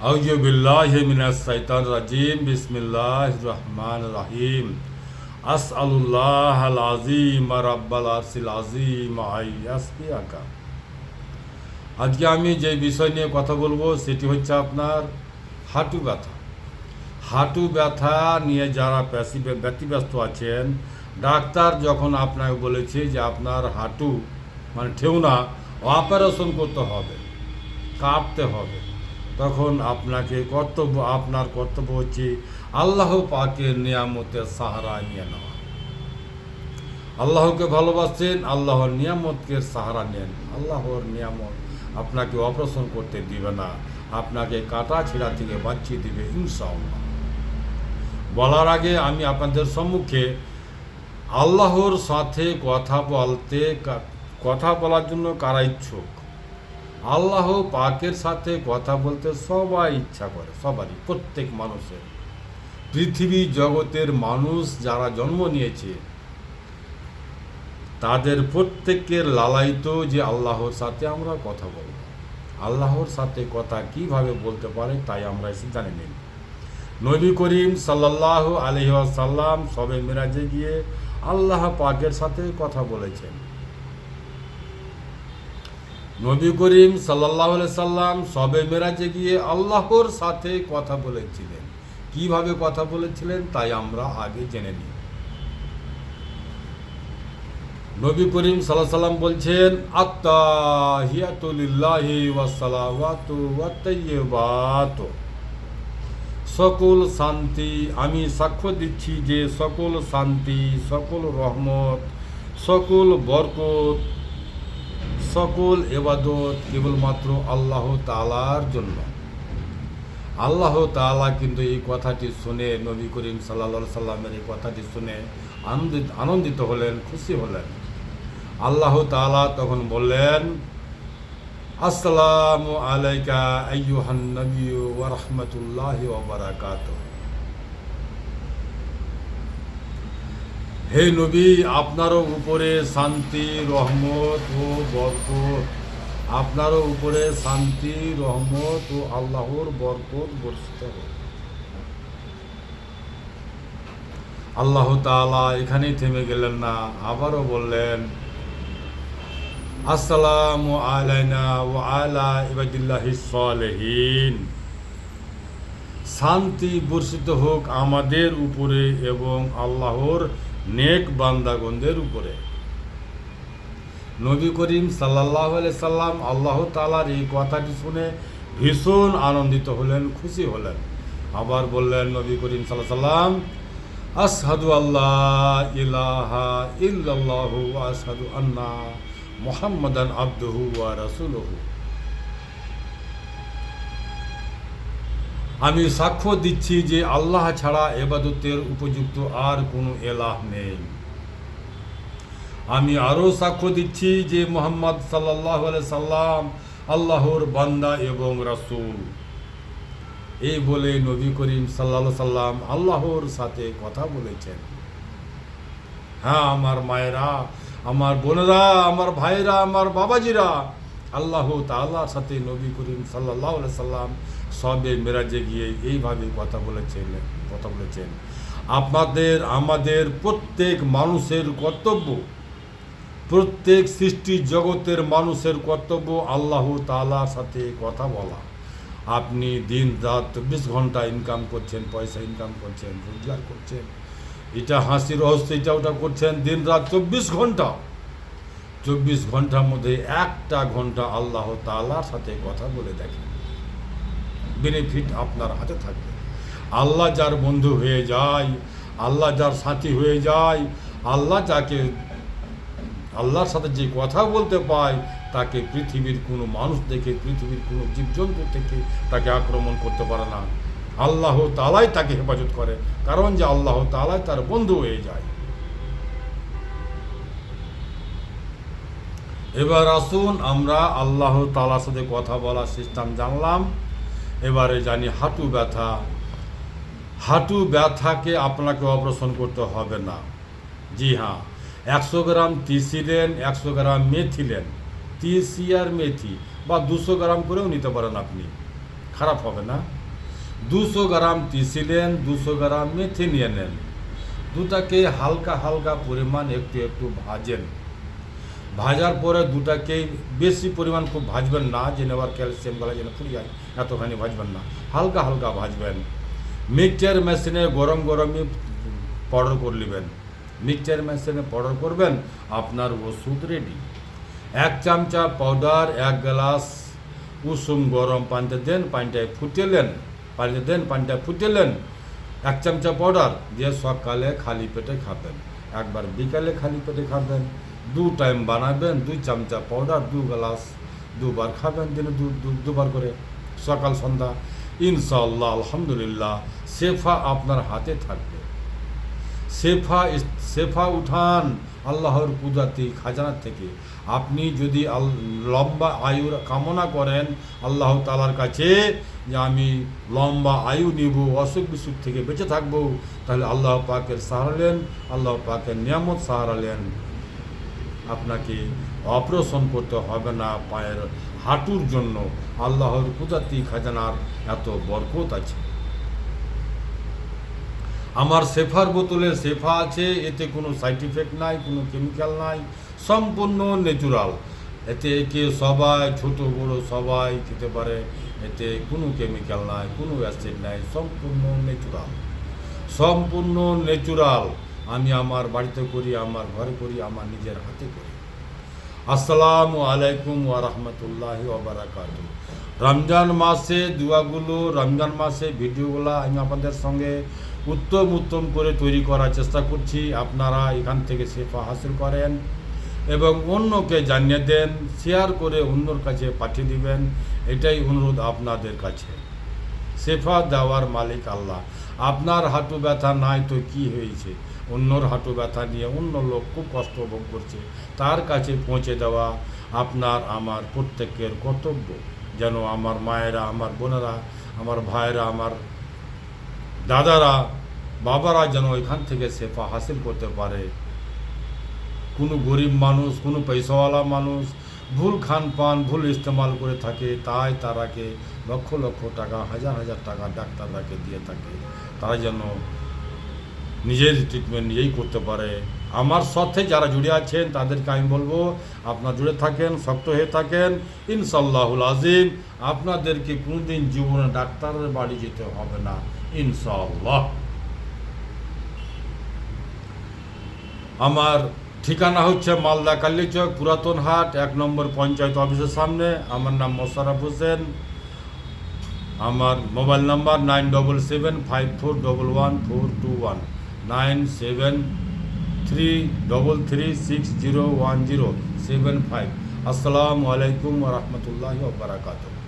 আউযু বিল্লাহি মিনাশ শাইতানির রাজিম বিসমিল্লাহির রহমানির রহিম আসআলুল্লাহাল আযীম রাব্বাল আরশিল আযীম আইয়াসফিয়াকা। আজকে আমি যে বিষয় নিয়ে কথা বলবো সেটি হচ্ছে আপনার হাঁটু ব্যথা। হাঁটু ব্যথা নিয়ে যারা ব্যতিব্যস্ত আছেন, ডাক্তার যখন আপনাকে বলেছে যে আপনার হাঁটু মানে ঠেউনা অপারেশন করতে হবে, কাটতে হবে, তখন আপনার কর্তব্য হচ্ছে আল্লাহ পাকের নিয়ামতের সাহারা নিয়ে নেওয়া। আল্লাহকে ভালোবাসছেন, আল্লাহর নিয়ামতকে সাহারা নেন। আল্লাহর নিয়ামত আপনাকে অপারেশন করতে দিবে না, আপনাকে কাটা ছেঁড়া থেকে বাঁচিয়ে দিবে ইনশাআল্লাহ। বলার আগে আমি আপনাদের সম্মুখে আল্লাহর সাথে কথা বলার জন্য কারা ইচ্ছুক? আল্লাহ পাকের সাথে কথা বলতে সবাই ইচ্ছা করে, সবারই, প্রত্যেক মানুষের। পৃথিবী জগতের মানুষ যারা জন্ম নিয়েছে তাদের প্রত্যেকের লালায়িত যে আল্লাহর সাথে আমরা কথা বলব। আল্লাহর সাথে কথা কিভাবে বলতে পারে তাই আমরা এসে জানি নিন। নবী করিম সাল্লাল্লাহু আলাইহি ওয়াসাল্লাম সবে মেরাজে গিয়ে আল্লাহ পাকের সাথে কথা বলেছেন। নবী করিম সাল্লাল্লাহু আলাইহি সাল্লাম সবে মেরাজে গিয়ে আল্লাহর সাথে কথা বলেছিলেন। কিভাবে কথা বলেছিলেন তাই আমরা আগে জেনে নিই। নবী করিম সাল্লাল্লাহু আলাইহি সাল্লাম বলছেন, আত্তাহিয়াতু লিল্লাহি ওয়াস সালাওয়াতু ওয়াত তাইয়্যিবাতু। সকল শান্তি, আমি সাক্ষ্য দিচ্ছি যে সকল শান্তি, সকল রহমত, সকল বরকত, সকল ইবাদত কেবলমাত্র আল্লাহ তাআলার জন্য। আল্লাহ তাআলা কিন্তু এই কথাটি শুনে, নবী করিম সাল্লাল্লাহু আলাইহি সাল্লামের এই কথাটি শুনে আনন্দিত হলেন, খুশি হলেন। আল্লাহ তাআলা তখন বললেন, আসসালামু আলাইকা আইয়ুহান নবিয়্যু ওয়া রাহমাতুল্লাহি ওয়া বারাকাতুহু। হে নবী, আপনারও উপরে শান্তি, রহমত ও বরকত, আপনারও উপরে শান্তি, রহমত ও আল্লাহর বরকত বর্ষিত হোক। আল্লাহ তাআলা এখানেই থেমে গেলেন না, আবারও বললেন, আসসালামু আলাইনা ওয়া আলা ইবাদিল্লাহিস সালিহিন। শান্তি বর্ষিত হোক আমাদের উপরে এবং আল্লাহর নেক বান্দাগণদের উপরে। নবী করিম সাল্লাল্লাহু আলাইহি সাল্লাম আল্লাহ তাআলার এই কথাটি শুনে ভীষণ আনন্দিত হলেন, খুশি হলেন। আবার বললেন নবী করিম সাল্লাল্লাহু আলাইহি সাল্লাম, আশহাদু আল্লা ইলাহা ইল্লাল্লাহু ওয়া আশহাদু আন্না মুহাম্মাদান আবদুহু ওয়া রাসূলুহু। আমি সাক্ষ্য দিচ্ছি যে আল্লাহ ছাড়া ইবাদতের উপযুক্ত আর কোনো ইলাহ নেই। আমি আরও সাক্ষ্য দিচ্ছি যে মুহাম্মদ সাল্লাল্লাহু আলাইহি সাল্লাম আল্লাহর বান্দা এবং রাসূল। এই বলে নবী করিম সাল্লাল্লাহু আলাইহি সাল্লাম আল্লাহর সাথে কথা বলেছেন। হ্যাঁ, আমার মায়েরা, আমার বোনেরা, আমার ভাইরা, আমার বাবাজিরা, আল্লাহ তাআলার সাথে নবী করিম সাল্লাল্লাহু আলাইহি সাল্লাম সবে মেরাজে গিয়ে এইভাবে কথা বলেছেন। আমাদের প্রত্যেক মানুষের কর্তব্য, প্রত্যেক সৃষ্টি জগতের মানুষের কর্তব্য আল্লাহ তাআলার সাথে কথা বলা। আপনি দিন রাত 24 ঘন্টা ইনকাম করছেন, পয়সা ইনকাম করছেন, রোজগার করছেন, এটা হাসি রহস্য, এটা ওটা করছেন, দিন রাত 24 ঘন্টা। 24 ঘন্টার মধ্যে একটা ঘন্টা আল্লাহ তাআলার সাথে কথা বলে দেখেন, বেনিফিট আপনার হাতে থাকবে। আল্লাহ যার বন্ধু হয়ে যায়, আল্লাহ যার সাথী হয়ে যায়, আল্লাহর সাথে যে কথা বলতে পায় তাকে পৃথিবীর কোনো মানুষ থেকে, পৃথিবীর কোনো জীবজন্তু থেকে তাকে আক্রমণ করতে পারে না। আল্লাহ তাআলাই তাকে হেফাজত করে, কারণ যে আল্লাহ তাআলাই তার বন্ধু হয়ে যায়। এবার আসুন আমরা আল্লাহ তাআলার সাথে কথা বলার সিস্টেম জানলাম। এবারে জানি হাঁটু ব্যথা। হাঁটু ব্যথাকে আপনাকে অপারেশন করতে হবে না। জি হ্যাঁ, 100 গ্রাম তিসি নেন, 100 গ্রাম মেথি নেন, তিসি আর মেথি, বা 200 গ্রাম করেও নিতে পারেন আপনি। খারাপ হবে না। 200 গ্রাম তিসি নেন, 200 গ্রাম মেথি নিয়ে নেন, দুটাকে হালকা হালকা পরিমাণ একটু একটু ভাজেন। ভাজার পরে দুটাকেই বেশি পরিমাণ খুব ভাজবেন না, যেন আবার ক্যালসিয়াম গলা যেন ফুরিয়ে যায়, এতখানি ভাজবেন না, হালকা হালকা ভাজবেন। মিক্সচার মেশিনে গরম গরমই পাউডার করে নেবেন। মিক্সচার মেশিনে পাউডার করবেন, আপনার ওষুধ রেডি। 1 চামচা পাউডার 1 গ্লাস উষুম গরম পানিতে দেন, পানিটায় ফুটেলেন, পানিতে দেন, পানিটা ফুটেলেন। 1 চামচা পাউডার দিয়ে সকালে খালি পেটে খাবেন, একবার বিকালে খালি পেটে খাবেন। 2 টাইম বানাবেন, 2 চামচা পাউডার 2 গ্লাস, 2 বার খাবেন, দিনে দুবার করে, সকাল সন্ধ্যা। ইনশাআল্লাহ আলহামদুলিল্লাহ শেফা আপনার হাতে থাকবে। শেফা উঠান আল্লাহর কুদরতি খাজানা থেকে। আপনি যদি লম্বা আয়ুর কামনা করেন আল্লাহ তাআলার কাছে, যে আমি লম্বা আয়ু নিব, অসুখ বিসুখ থেকে বেঁচে থাকবো, তাহলে আল্লাহ পাকের সাহারা নেন, আল্লাহ পাকের নিয়ামত সাহারা নেন। আপনাকে অপারেশন করতে হবে না পায়ের হাঁটুর জন্য। আল্লাহর কুদরতি খাজানার এত বরকত আছে। আমার শেফার বোতলে শেফা আছে, এতে কোনো সাইড ইফেক্ট নাই, কোনো কেমিক্যাল নাই, সম্পূর্ণ ন্যাচুরাল। এতে একে সবাই, ছোট বড় সবাই খেতে পারে, এতে কোনো কেমিক্যাল নাই, কোনো অ্যাসিড নাই, সম্পূর্ণ ন্যাচুরাল, সম্পূর্ণ ন্যাচুরাল। আমি আমার বাড়িতে করি, আমার ঘরে করি, আমার নিজের হাতে করি। আসসালামু আলাইকুম ওয়া রাহমাতুল্লাহি ওয়া বারাকাতুহু। রমজান মাসে দোয়াগুলো, রমজান মাসে ভিডিওগুলো আমি আপনাদের সঙ্গে উত্তম করে তৈরি করার চেষ্টা করছি। আপনারা এখান থেকে শেফা হাসিল করেন এবং অন্যকে জানিয়ে দেন, শেয়ার করে অন্যর কাছে পাঠিয়ে দিবেন, এটাই অনুরোধ আপনাদের কাছে। শেফা দেওয়ার মালিক আল্লাহ। আপনার হাঁটু ব্যথা নাই তো কি হয়েছে, অন্যর হাঁটু ব্যথা নিয়ে অন্য লোক খুব কষ্ট ভোগ করছে, তার কাছে পৌঁছে দেওয়া আপনার আমার প্রত্যেকের কর্তব্য। যেন আমার মায়েরা, আমার বোনেরা, আমার ভাইয়েরা, আমার দাদারা, বাবারা যেন এখান থেকে শেফা হাসিল করতে পারে। কোনো গরিব মানুষ, কোনো পয়সাওয়ালা মানুষ ভুল খান পান, ভুল ইস্তেমাল করে থাকে, তাই তারাকে লক্ষ লক্ষ টাকা, হাজার হাজার টাকা ডাক্তাররাকে দিয়ে থাকে। তারা যেন নিজের ট্রিটমেন্ট নিজেই করতে পারে। আমার সাথে যারা জুড়ে আছেন তাদেরকে আমি বলবো, আপনারা জুড়ে থাকেন, শক্ত হয়ে থাকেন। ইনশাআল্লাহুল আজিম আপনাদেরকে কোনোদিন জীবনে ডাক্তারের বাড়ি যেতে হবে না, ইনশাআল্লাহ। আমার ঠিকানা হচ্ছে মালদা কালীচক, পুরাতন হাট, 1 নম্বর পঞ্চায়েত অফিসের সামনে। আমার নাম মোশাররফ হোসেন। আমার মোবাইল নাম্বার 9775411421, 9733360175। আসসালামু আলাইকুম ওয়া রাহমাতুল্লাহি ওয়া বারাকাতুহু।